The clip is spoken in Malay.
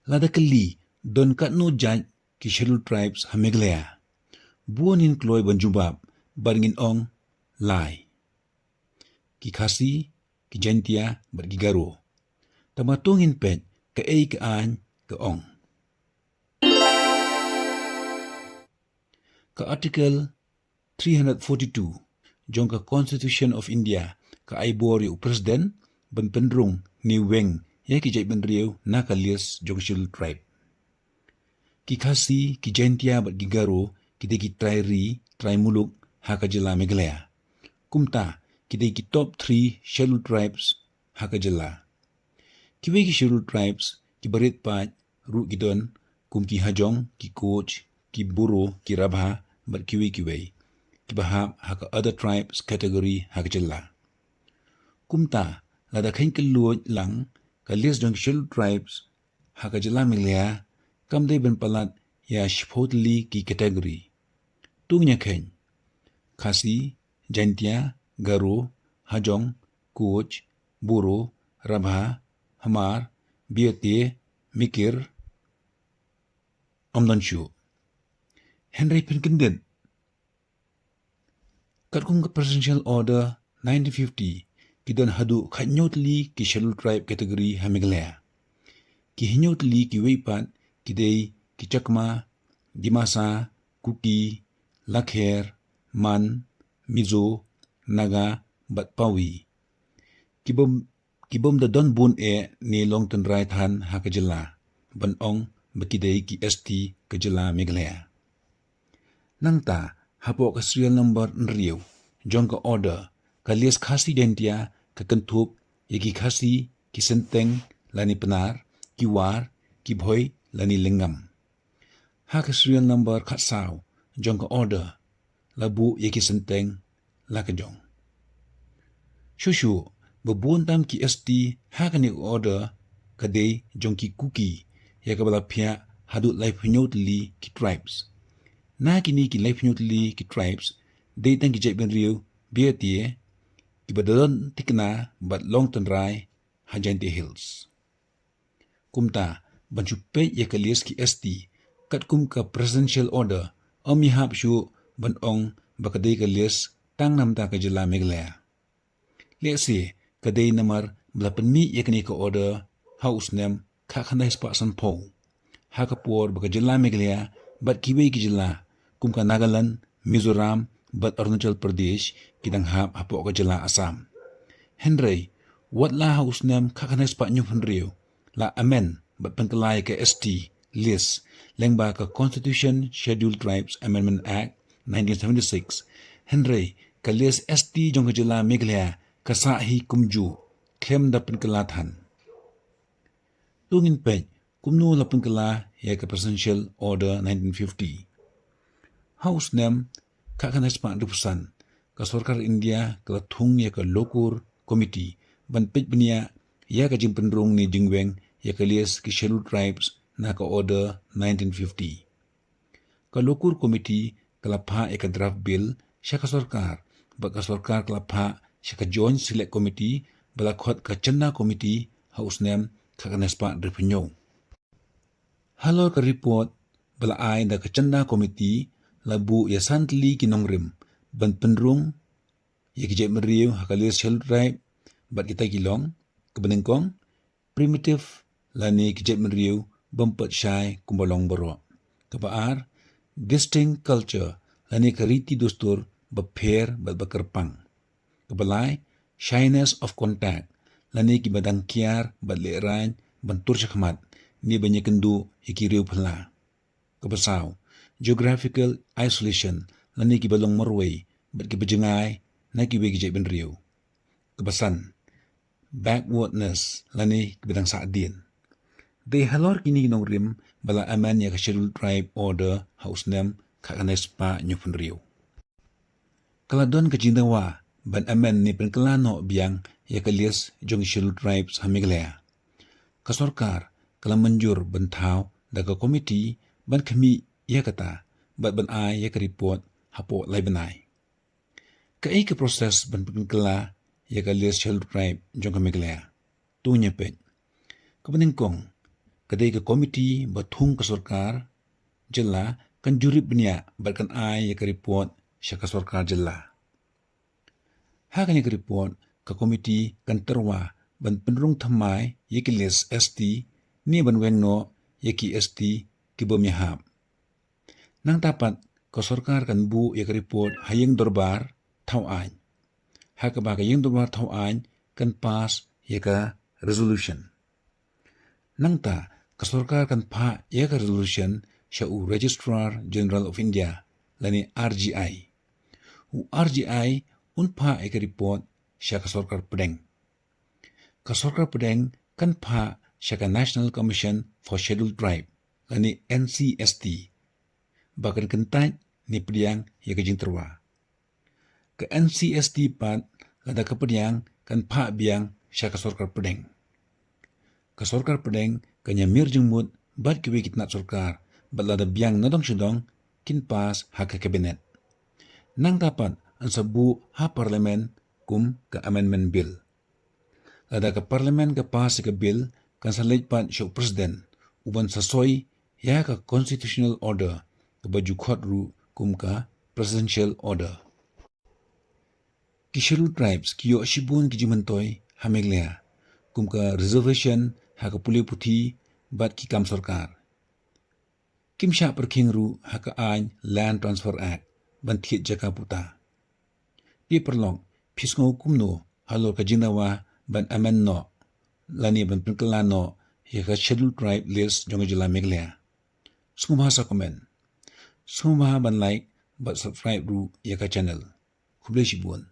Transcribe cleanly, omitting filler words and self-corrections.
lada kali don kat no jaj ki scheduled tribes ha Meghalaya. Buonin kloy banjubab barngin ong lai. Ki Khasi, ki Jaintia, bat ki Garo. Tamatungin pet ka ei ka an ka ong. Ka article 342 jong ka Constitution of India ka aibor yu presiden ban pendrung ni weng ya ki jai ban riu na ka lias jong scheduled tribe. Ki Khasi, ki Jaintia bat ki Garo kita ki try muluk ha ka jela Meghalaya. Kumta kita ki top 3 scheduled tribes ha ka jela. Kiwe ki scheduled tribes ki barit pat ru gidon kum ki Hajong, ki Koch, ki Buro, ki Rabha bat kiwe ki bahab ha ka other tribes category ha ka jela. Kumta lada khain ke luoj lang ka list jong scheduled tribes ha ka jela Meghalaya kam dei ben palat ya shpotli ki category. Tungnya khain Khasi, Jaintia, Garo, Hajong, Koch, Buro, Rabha, Hamar, Biate, Mikir, Omdanshu. Henry Pinkindet. Katkung ka Presidential Order 1950 kidon hadu khanyotli ki scheduled tribe category ha Meghalaya. Ki hinyotli ki weipat kidei ki Chakma, Dimasa, Kuki, Lakher, Man, Mizo, Naga, Batpawi. Kibom da don bun ni long ten right han ha ka jela. Ban ong bakidei ki ST ka jela Meghalaya. Nangta hapo ka serial number nriu jong ka order ka lias Khasi Jaintia ka kentup ki Khasi, ki Senteng, lani Penar, ki War, ki Bhoi, lani Lingam. Ha ka serial number khatsaw jong ka order labu ki Senteng la ka jong. Shushu babun tam ki ST ha ka ni order ka dei jong ki Kuki ya ka bala pia hadu life nyotli ki tribes. Na kini ki life nyotli ki tribes dei tang ki jai ben riu Biatie ki badon tikna bat long tenrai ha Jaintia Hills. Kumta banchupe ya ka lias ki ST kat kum ka Presidential Order omi hap shu ban ong bakadei ka lias tang namta ka jela Meghalaya. Lesi kadei namar belapan mi yakni ka order house name ka khandai spa san po. Ha ka por baka jela Meghalaya bat kiwe ki jela kum ka Nagaland, Mizoram bat Arunachal Pradesh kidang hap hapo ka jela Assam. Henry wat la house name ka khandai spa nyu Henry la amen bat pengkelai ka ST list lengba ka Constitution Scheduled Tribes Amendment Act 1976 Henry ka list ST jong ka jela Meghalaya kasahi kumju kem da pengkelatan. Tungin pej kumnu la pengkela ya ka Presidential Order 1950. House name ka kanai spa dupusan ka Sarkar India ka thung ya ka Lokur Committee ban pej benia ya ka jimpendrung ni jingweng ya ka lias ki Scheduled Tribes na ka Order 1950. Ka Lokur Committee kalapha ya ka draft bill siya ka Sarkar ba ka Sarkar kalapha siya ka Joint Select Committee balakhot ka Chanda Committee house name ka kanai spa dripenyo. Halor ka report bala ay da ka Chanda Committee labu ya santli kinongrim ban pendrung ya kijay meriu hakalir Scheduled Tribe bat kita kilong kebenengkong primitive lani kijay meriu bempat syai kumbalong baro. Kepaar distinct culture lani kariti dustur bapher bat bakerpang. Kebalai shyness of contact lani kibadang kiar bat le'rain bantur syakmat ni banyak kendu ikiriu pala. Kepasaw geographical isolation lani kibalong morway bat kibajengai na kiwe kijay benriu. Kebasan backwardness lani kibadang saadin. They halor kini rim bala aman ya ka Scheduled Tribe Order house name ka kanai spa nyupunriu. Kaladon ka jindawa ban aman ni penkelano biang ya ka lias jong Scheduled Tribes ha Meghalaya. Ka Sarkar kala manjur bentau da ka committee ban kami ya kata bat ban ay ya ka report hapo lai banay. Ka ay ka proses ban penkela ya ka lias Scheduled Tribe jong ka Meghalaya. Tunya pet. Kapaningkong kadai ke komiti bathung ke sarkar jela kan jurip benia barkan ai ke report syaka sarkar jela. Hakanya ke report ke komiti kan terwa ban penrung thamai yekilis ST ni ban wengno yeki ST ki bomyahap. Nang tapat ke sarkar kan bu ke report hayeng dorbar thau ai. Haka ba hayeng dorbar thau ai kan pas yeka resolution. Nang ta ke sarkar kan pa yeka resolution syau Registrar General of India lani RGI. RGI unpa eka report siya ka sarkar pedeng. Ka sarkar pedeng kan pa siya ka National Commission for Scheduled Tribe lani NCST. Bahkan kentai ni pediang ya ka jingterwa. Ka NCST pat kada ka pediang kan pa biang siya ka sarkar pedeng. Ka sarkar pedeng kanya mirjengmut bat kiwi kitnat sarkar balada biang nadong syudong kin pas hak kabinet. Nang dapat ang sabu ha parlemen kum ka amendment bill. Ada ka parlemen ka pas ka bill kan sa leitpan siya presiden uban sasoy ya ka constitutional order ka baju khotru kum ka presidential order. Ki scheduled tribes kiyo shibun ki jimantoy hameglia kum ka reservation ha ka puli puthi bat ki kam sarkar. Kim siya perkhingru ha ka ain Land Transfer Act ban thiet jaka puta. Di perlong pisngo kumno halor ka jinawa ban amen no lani ban pengkelano ya ka scheduled tribe list jong jela meglia. Sumah sa komen. Sumah ban like bat subscribe ru ya ka channel. Kublai shibun.